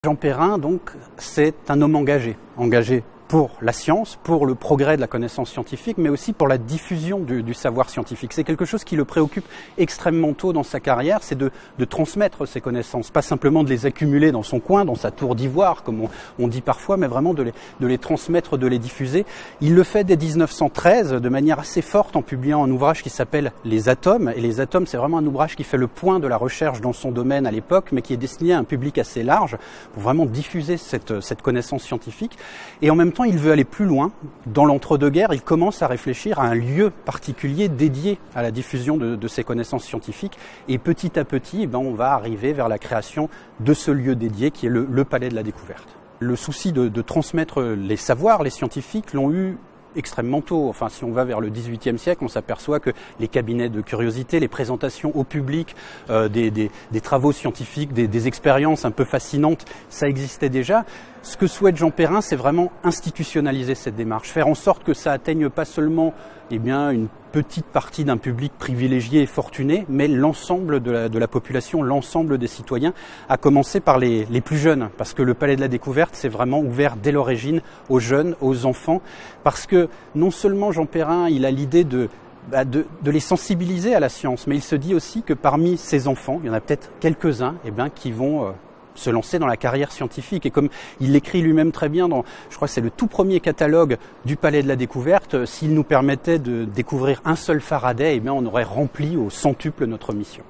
Jean Perrin, donc, c'est un homme engagé pour la science, pour le progrès de la connaissance scientifique, mais aussi pour la diffusion du savoir scientifique. C'est quelque chose qui le préoccupe extrêmement tôt dans sa carrière, c'est de transmettre ses connaissances, pas simplement de les accumuler dans son coin, dans sa tour d'ivoire, comme on dit parfois, mais vraiment de les transmettre, de les diffuser. Il le fait dès 1913 de manière assez forte en publiant un ouvrage qui s'appelle Les Atomes. Et Les Atomes, c'est vraiment un ouvrage qui fait le point de la recherche dans son domaine à l'époque, mais qui est destiné à un public assez large pour vraiment diffuser cette connaissance scientifique. Et en même temps, il veut aller plus loin. Dans l'entre-deux-guerres, il commence à réfléchir à un lieu particulier dédié à la diffusion de ces connaissances scientifiques. Et petit à petit, on va arriver vers la création de ce lieu dédié qui est le Palais de la Découverte. Le souci de transmettre les savoirs, les scientifiques l'ont eu extrêmement tôt. Enfin, si on va vers le XVIIIe siècle, on s'aperçoit que les cabinets de curiosité, les présentations au public, des travaux scientifiques, des expériences un peu fascinantes, ça existait déjà. Ce que souhaite Jean Perrin, c'est vraiment institutionnaliser cette démarche, faire en sorte que ça atteigne pas seulement une petite partie d'un public privilégié et fortuné, mais l'ensemble de la population, l'ensemble des citoyens, à commencer par les plus jeunes, parce que le Palais de la Découverte, c'est vraiment ouvert dès l'origine aux jeunes, aux enfants, parce que non seulement Jean Perrin, il a l'idée de les sensibiliser à la science, mais il se dit aussi que parmi ces enfants, il y en a peut-être quelques-uns qui vont se lancer dans la carrière scientifique. Et comme il l'écrit lui-même très bien je crois que c'est le tout premier catalogue du Palais de la Découverte, s'il nous permettait de découvrir un seul Faraday, on aurait rempli au centuple notre mission.